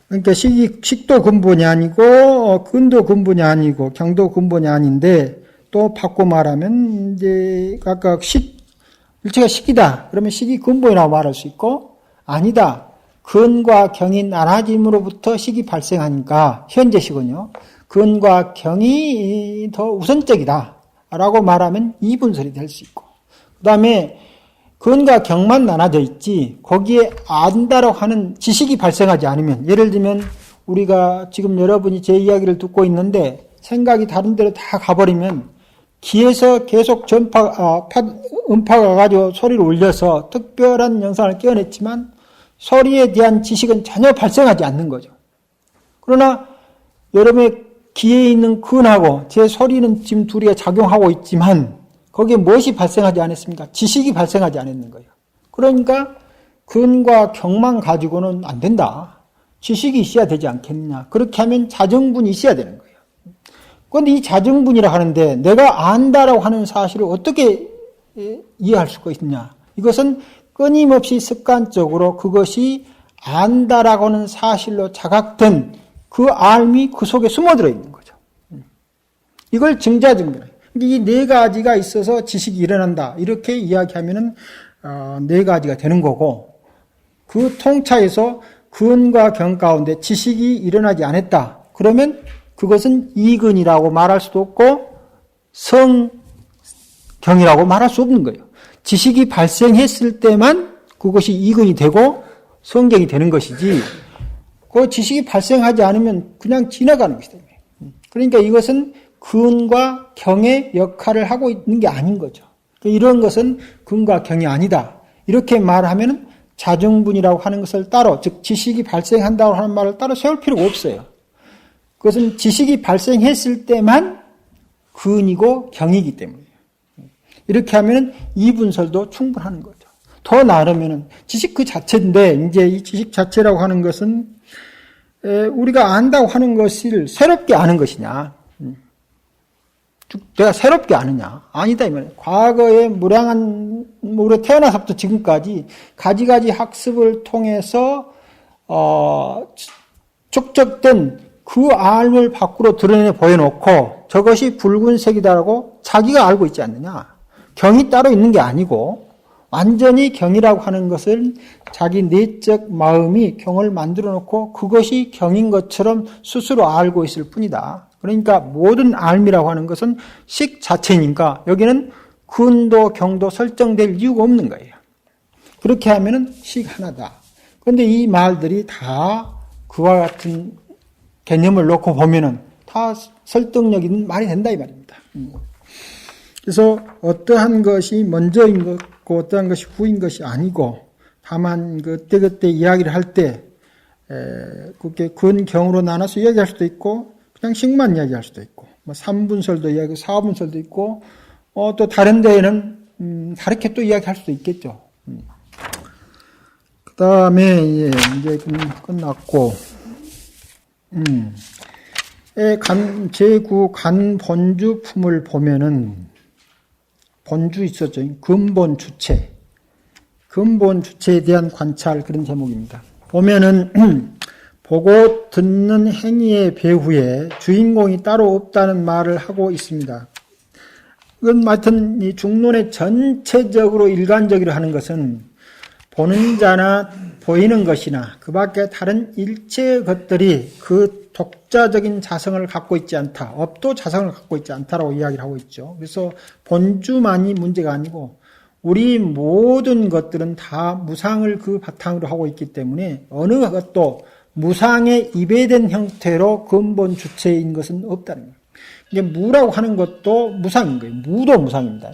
그러니까 식도 근본이 아니고 근도 근본이 아니고 경도 근본이 아닌데 또 바꿔 말하면 이제 각각 일체가 식이다. 그러면 식이 근본이라고 말할 수 있고 아니다. 근과 경이 나눠짐으로부터 식이 발생하니까 현재식은요. 근과 경이 더 우선적이다 라고 말하면 이분설이 될 수 있고 그 다음에 근과 경만 나눠져 있지 거기에 안다라고 하는 지식이 발생하지 않으면 예를 들면 우리가 지금 여러분이 제 이야기를 듣고 있는데 생각이 다른 데로 다 가버리면 귀에서 계속 음파가 가지고 소리를 울려서 특별한 영상을 깨어냈지만 소리에 대한 지식은 전혀 발생하지 않는 거죠. 그러나 여러분의 귀에 있는 근하고 제 소리는 지금 둘이 작용하고 있지만 거기에 무엇이 발생하지 않았습니까? 지식이 발생하지 않았는 거예요. 그러니까 근과 경만 가지고는 안 된다. 지식이 있어야 되지 않겠느냐. 그렇게 하면 자정분이 있어야 되는 거예요. 그런데 이 자정분이라 하는데 내가 안다라고 하는 사실을 어떻게 이해할 수가 있느냐. 이것은 끊임없이 습관적으로 그것이 안다라고 하는 사실로 자각된 그 알미 그 속에 숨어들어 있는 거죠. 이걸 증자증변. 이 네 가지가 있어서 지식이 일어난다. 이렇게 이야기하면은 네 가지가 되는 거고, 그 통차에서 근과 경 가운데 지식이 일어나지 않았다. 그러면 그것은 이근이라고 말할 수도 없고 성경이라고 말할 수 없는 거예요. 지식이 발생했을 때만 그것이 이근이 되고 성경이 되는 것이지, 그 지식이 발생하지 않으면 그냥 지나가는 것이다. 그러니까 이것은 근과 경의 역할을 하고 있는 게 아닌 거죠. 이런 것은 근과 경이 아니다. 이렇게 말하면 자증분이라고 하는 것을 따로, 즉 지식이 발생한다고 하는 말을 따로 세울 필요가 없어요. 그것은 지식이 발생했을 때만 근이고 경이기 때문이에요. 이렇게 하면 이분설도 충분한 거죠. 더 나아가면 지식 그 자체인데, 이제 이 지식 자체라고 하는 것은 우리가 안다고 하는 것을 새롭게 아는 것이냐, 내가 새롭게 아느냐? 아니다 이 말이에요. 과거에 무량한, 우리 태어나서부터 지금까지 가지가지 학습을 통해서 축적된 그 알을 밖으로 드러내 보여놓고 저것이 붉은색이다라고 자기가 알고 있지 않느냐? 경이 따로 있는 게 아니고 완전히 경이라고 하는 것은 자기 내적 마음이 경을 만들어 놓고 그것이 경인 것처럼 스스로 알고 있을 뿐이다. 그러니까 모든 알미라고 하는 것은 식 자체니까 여기는 근도 경도 설정될 이유가 없는 거예요. 그렇게 하면은 식 하나다. 그런데 이 말들이 다 그와 같은 개념을 놓고 보면은 다 설득력 있는 말이 된다 이 말입니다. 그래서 어떠한 것이 먼저인 것고 어떠한 것이 후인 것이 아니고, 다만 그때그때 이야기를 할 때 그렇게 근경으로 나눠서 이야기할 수도 있고 그냥 식만 이야기할 수도 있고, 뭐 3분설도 이야기하고 4분설도 있고, 또 다른 데에는 다르게 또 이야기할 수도 있겠죠. 그 다음에 이제 끝났고, 제9 간본주품을 보면은 본주 있었죠. 근본 주체, 근본 주체에 대한 관찰, 그런 제목입니다. 보면은 보고 듣는 행위의 배후에 주인공이 따로 없다는 말을 하고 있습니다. 이건 하여튼 이 중론의 전체적으로 일관적으로 하는 것은 보는 자나 보이는 것이나 그 밖에 다른 일체의 것들이 그 독자적인 자성을 갖고 있지 않다. 업도 자성을 갖고 있지 않다라고 이야기를 하고 있죠. 그래서 본주만이 문제가 아니고 우리 모든 것들은 다 무상을 그 바탕으로 하고 있기 때문에 어느 것도 무상에 입에된 형태로 근본 주체인 것은 없다는 거예요. 이제 무라고 하는 것도 무상인 거예요. 무도 무상입니다.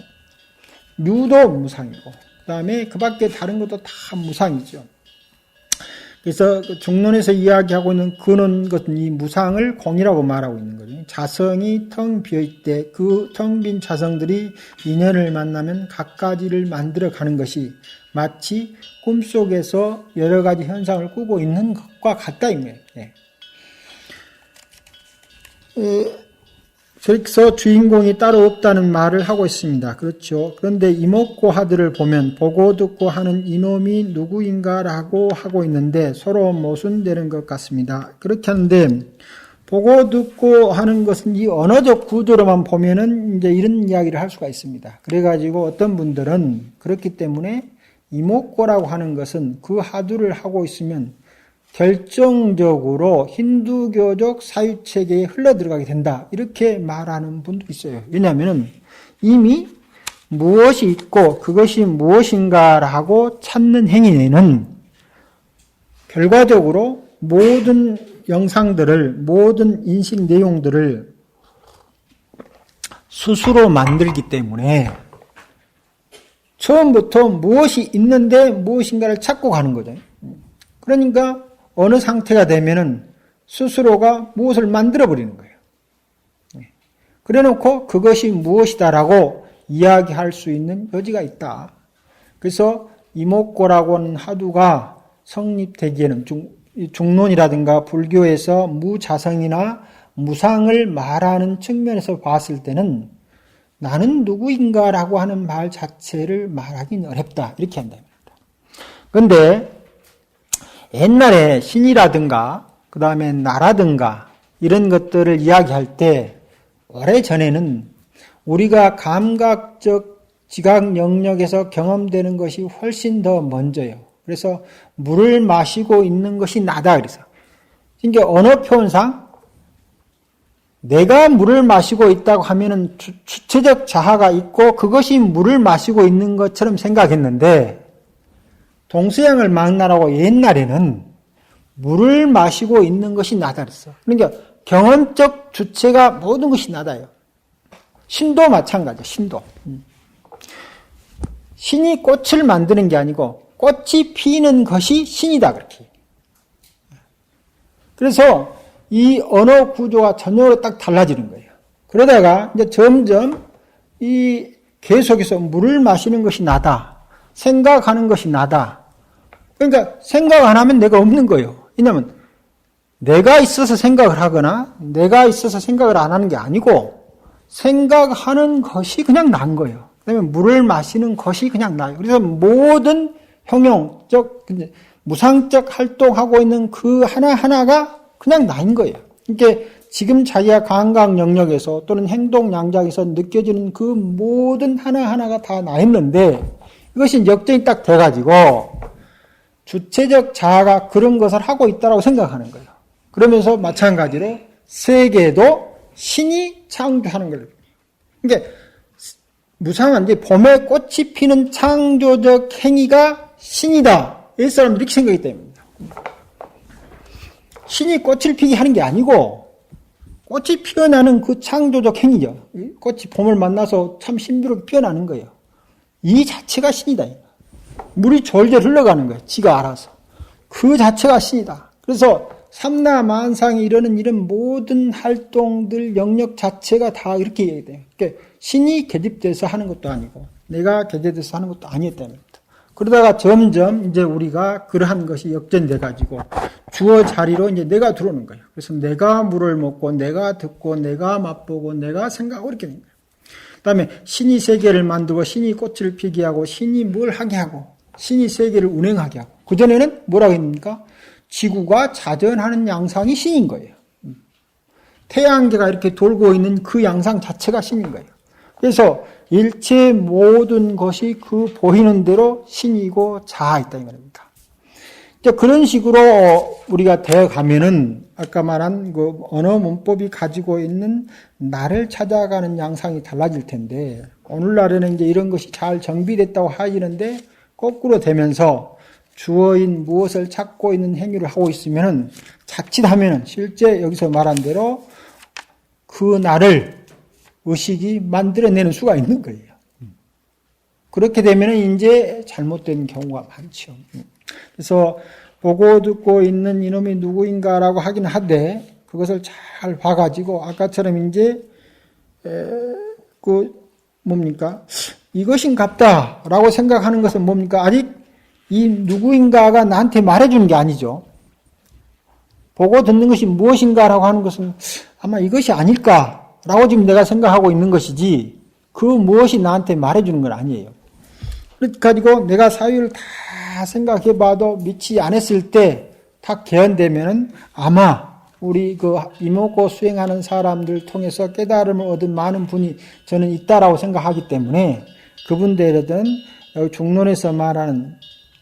뮤도 무상이고, 그 다음에 그 밖에 다른 것도 다 무상이죠. 그래서 중론에서 이야기하고 있는 그런 것은 이 무상을 공이라고 말하고 있는 거죠. 자성이 텅 비어있을 때 그 텅 빈 자성들이 인연을 만나면 갖가지를 만들어 가는 것이 마치 꿈속에서 여러 가지 현상을 꾸고 있는 것과 같다 이 말이에요. 그래서 주인공이 따로 없다는 말을 하고 있습니다. 그렇죠. 그런데 이목고하들을 보면 보고 듣고 하는 이놈이 누구인가라고 하고 있는데 서로 모순되는 것 같습니다. 그렇게 하는데 보고 듣고 하는 것은 이 언어적 구조로만 보면은 이제 이런 이야기를 할 수가 있습니다. 그래가지고 어떤 분들은 그렇기 때문에 이목고라고 하는 것은 그 하두를 하고 있으면 결정적으로 힌두교적 사유체계에 흘러들어가게 된다. 이렇게 말하는 분도 있어요. 왜냐하면 이미 무엇이 있고 그것이 무엇인가라고 찾는 행위에는 결과적으로 모든 영상들을, 모든 인식 내용들을 스스로 만들기 때문에 처음부터 무엇이 있는데 무엇인가를 찾고 가는 거죠. 그러니까 어느 상태가 되면은 스스로가 무엇을 만들어버리는 거예요. 그래 놓고 그것이 무엇이다라고 이야기할 수 있는 여지가 있다. 그래서 이목고라고 하는 하두가 성립되기에는 중론이라든가 불교에서 무자성이나 무상을 말하는 측면에서 봤을 때는 나는 누구인가라고 하는 말 자체를 말하기는 어렵다. 이렇게 한다. 그런데 옛날에 신이라든가 그 다음에 나라든가 이런 것들을 이야기할 때 오래전에는 우리가 감각적 지각 영역에서 경험되는 것이 훨씬 더 먼저요. 그래서 물을 마시고 있는 것이 나다 그래서 이게 언어 표현상 내가 물을 마시고 있다고 하면은 주체적 자아가 있고 그것이 물을 마시고 있는 것처럼 생각했는데 동서양을 만나라고 옛날에는 물을 마시고 있는 것이 나다 그랬어. 그러니까 경험적 주체가 모든 것이 나다요. 신도 마찬가지야. 신도. 신이 꽃을 만드는 게 아니고 꽃이 피는 것이 신이다 그렇게. 그래서 이 언어 구조가 전적으로 딱 달라지는 거예요. 그러다가 이제 점점 이 계속해서 물을 마시는 것이 나다. 생각하는 것이 나다. 그러니까 생각 안 하면 내가 없는 거예요. 왜냐하면 내가 있어서 생각을 하거나 내가 있어서 생각을 안 하는 게 아니고 생각하는 것이 그냥 난 거예요. 그다음에 물을 마시는 것이 그냥 나요. 그래서 모든 형용적, 무상적 활동하고 있는 그 하나하나가 그냥 나인 거예요. 그러니까 지금 자기가 감각 영역에서 또는 행동 양장에서 느껴지는 그 모든 하나하나가 다 나였는데 이것이 역정이 딱 돼가지고 주체적 자아가 그런 것을 하고 있다고 생각하는 거예요. 그러면서 마찬가지로 세계도 신이 창조하는 거예요. 그러니까 무상한 이제 봄에 꽃이 피는 창조적 행위가 신이다. 이 사람들이 이렇게 생각하기 때문입니다. 신이 꽃을 피게 하는 게 아니고 꽃이 피어나는 그 창조적 행위죠. 꽃이 봄을 만나서 참 신비롭게 피어나는 거예요. 이 자체가 신이다. 물이 졸졸 흘러가는 거예요. 지가 알아서. 그 자체가 신이다. 그래서 삼라만상이 이러는 이런 모든 활동들 영역 자체가 다 이렇게 얘기돼요. 그러니까 신이 개집돼서 하는 것도 아니고 내가 개집돼서 하는 것도 아니었다는 겁니다. 그러다가 점점 이제 우리가 그러한 것이 역전돼 가지고 주어 자리로 이제 내가 들어오는 거예요. 그래서 내가 물을 먹고 내가 듣고 내가 맛보고 내가 생각하고 이렇게 되는 거예요. 그다음에 신이 세계를 만들고 신이 꽃을 피게 하고 신이 뭘 하게 하고 신이 세계를 운행하게 하고 그전에는 뭐라고 했습니까? 지구가 자전하는 양상이 신인 거예요. 태양계가 이렇게 돌고 있는 그 양상 자체가 신인 거예요. 그래서 일체 모든 것이 그 보이는 대로 신이고 자아있다 이 말입니다. 그런 식으로 우리가 되어 가면은 아까 말한 그 언어 문법이 가지고 있는 나를 찾아가는 양상이 달라질 텐데 오늘날에는 이제 이런 것이 잘 정비됐다고 하시는데 거꾸로 되면서 주어인 무엇을 찾고 있는 행위를 하고 있으면은 자칫하면은 실제 여기서 말한 대로 그 나를 의식이 만들어내는 수가 있는 거예요. 그렇게 되면은 이제 잘못된 경우가 많죠. 그래서 보고 듣고 있는 이놈이 누구인가라고 하긴 하되 그것을 잘 봐가지고 아까처럼 이제 그 뭡니까 이것인갑다라고 생각하는 것은 뭡니까 아직 이 누구인가가 나한테 말해주는 게 아니죠. 보고 듣는 것이 무엇인가라고 하는 것은 아마 이것이 아닐까라고 지금 내가 생각하고 있는 것이지 그 무엇이 나한테 말해주는 건 아니에요. 그래가지고 내가 사유를 다 생각해봐도 미치 않았을 때 딱 개헌되면은 아마 우리 그 이목고 수행하는 사람들 통해서 깨달음을 얻은 많은 분이 저는 있다라고 생각하기 때문에 그분들은 중론에서 말하는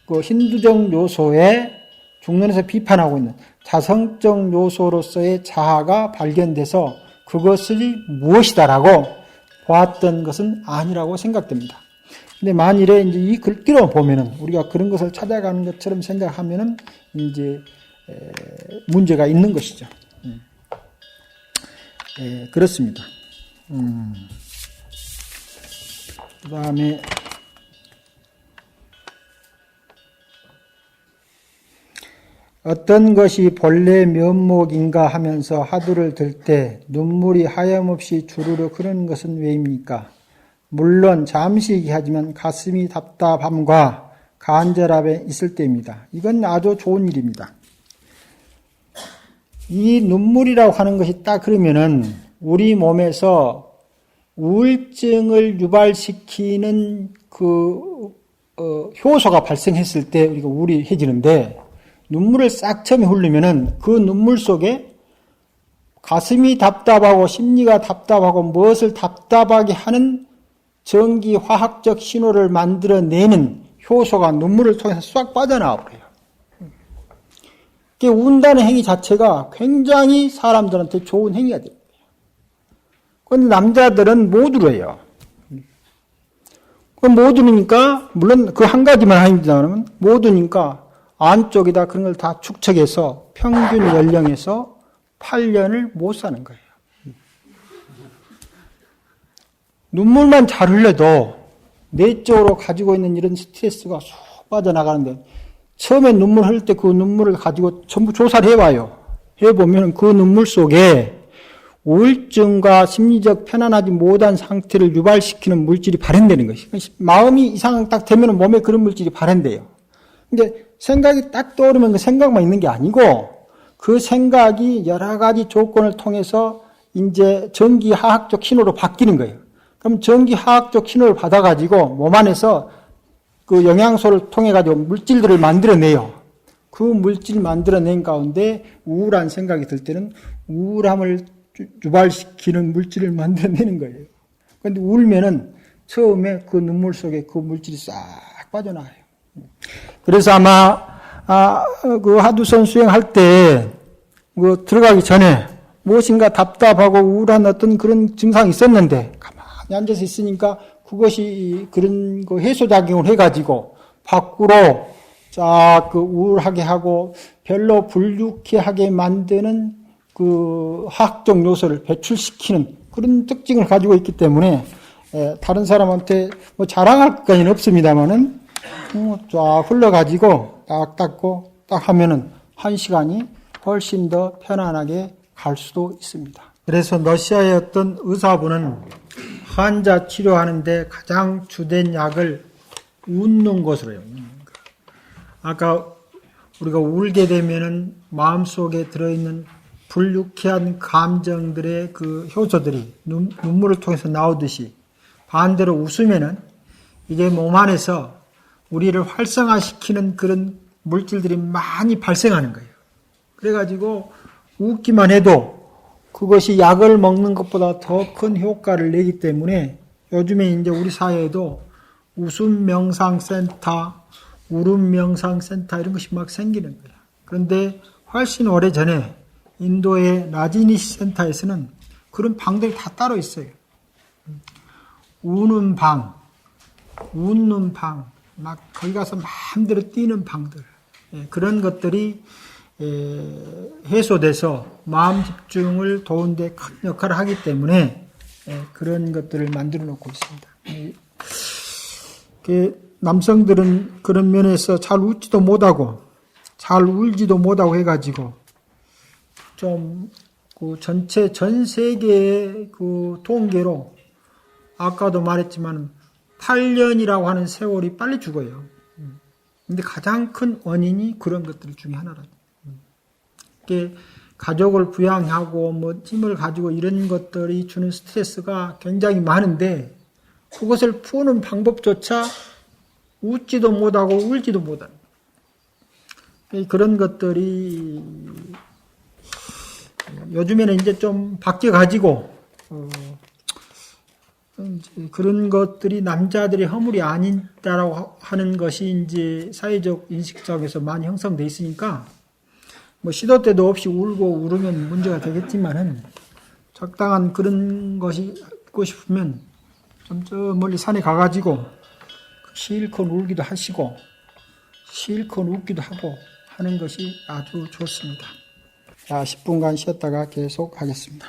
그 힌두적 요소에 중론에서 비판하고 있는 자성적 요소로서의 자아가 발견돼서 그것이 무엇이다라고 보았던 것은 아니라고 생각됩니다. 근데 만일에 이제 이 글귀로 보면은 우리가 그런 것을 찾아가는 것처럼 생각하면은 이제 문제가 있는 것이죠. 그렇습니다. 그 다음에 어떤 것이 본래 면목인가 하면서 화두를 들 때 눈물이 하염없이 주르르 흐르는 것은 왜입니까? 물론 잠시이기 하지만 가슴이 답답함과 간절함에 있을 때입니다. 이건 아주 좋은 일입니다. 이 눈물이라고 하는 것이 딱 그러면은 우리 몸에서 우울증을 유발시키는 그 효소가 발생했을 때 우리가 우울해지는데 눈물을 싹 처음에 흘리면은 그 눈물 속에 가슴이 답답하고 심리가 답답하고 무엇을 답답하게 하는 전기 화학적 신호를 만들어내는 효소가 눈물을 통해서 싹 빠져나와 버려요. 운다는 행위 자체가 굉장히 사람들한테 좋은 행위가 됩니다. 그런데 남자들은 못 울어요. 못 우니까, 물론 그 한 가지만 합니다만, 못 우니까 안쪽에다 그런 걸 다 축적해서 평균 연령에서 8년을 못 사는 거예요. 눈물만 잘 흘려도 내적으로 가지고 있는 이런 스트레스가 쏙 빠져나가는데, 처음에 눈물 흘릴 때 그 눈물을 가지고 전부 조사를 해봐요. 해보면 그 눈물 속에 우울증과 심리적 편안하지 못한 상태를 유발시키는 물질이 발현되는 것이. 마음이 이상 딱 되면 몸에 그런 물질이 발현돼요. 근데 생각이 딱 떠오르면 그 생각만 있는 게 아니고 그 생각이 여러 가지 조건을 통해서 이제 전기화학적 신호로 바뀌는 거예요. 그럼 전기화학적 신호를 받아가지고 몸 안에서 그 영양소를 통해가지고 물질들을 만들어내요. 그 물질 만들어낸 가운데 우울한 생각이 들 때는 우울함을 유발시키는 물질을 만들어내는 거예요. 그런데 울면은 처음에 그 눈물 속에 그 물질이 싹 빠져나와요. 그래서 아마, 그 하두선 수행할 때, 들어가기 전에 무엇인가 답답하고 우울한 어떤 그런 증상이 있었는데, 가만히 앉아서 있으니까 그것이 그런 거 해소작용을 해가지고, 밖으로 쫙 그 우울하게 하고, 별로 불유쾌하게 만드는 그 화학적 요소를 배출시키는 그런 특징을 가지고 있기 때문에 다른 사람한테 뭐 자랑할 것까지는 없습니다만은 쫙 흘러가지고 딱 닦고 딱 하면은 1시간이 훨씬 더 편안하게 갈 수도 있습니다. 그래서 러시아의 어떤 의사분은 환자 치료하는데 가장 주된 약을 웃는 것으로 해요. 아까 우리가 울게 되면은 마음속에 들어있는 불유쾌한 감정들의 그 효소들이 눈물을 통해서 나오듯이 반대로 웃으면은 이게 몸 안에서 우리를 활성화시키는 그런 물질들이 많이 발생하는 거예요. 그래가지고 웃기만 해도 그것이 약을 먹는 것보다 더 큰 효과를 내기 때문에 요즘에 이제 우리 사회에도 웃음 명상센터, 울음 명상센터 이런 것이 막 생기는 거예요. 그런데 훨씬 오래 전에 인도의 라지니시 센터에서는 그런 방들이 다 따로 있어요. 우는 방, 웃는 방, 막 거기 가서 마음대로 뛰는 방들, 그런 것들이 해소돼서 마음 집중을 도우는데 큰 역할을 하기 때문에 그런 것들을 만들어 놓고 있습니다. 남성들은 그런 면에서 잘 웃지도 못하고 잘 울지도 못하고 해가지고 좀 그 전 세계의 그 통계로 아까도 말했지만 8년이라고 하는 세월이 빨리 죽어요. 근데 가장 큰 원인이 그런 것들 중에 하나라고. 가족을 부양하고 뭐 힘을 가지고 이런 것들이 주는 스트레스가 굉장히 많은데 그것을 푸는 방법조차 웃지도 못하고 울지도 못하는 그런 것들이 요즘에는 이제 좀 바뀌어가지고 그런 것들이 남자들의 허물이 아니다라고 하는 것이 이제 사회적 인식 속에서 많이 형성돼 있으니까 뭐 시도 때도 없이 울고 울으면 문제가 되겠지만은 적당한 그런 것이 있고 싶으면 좀 저 멀리 산에 가가지고 실컷 울기도 하시고 실컷 웃기도 하고 하는 것이 아주 좋습니다. 자, 10분간 쉬었다가 계속 하겠습니다.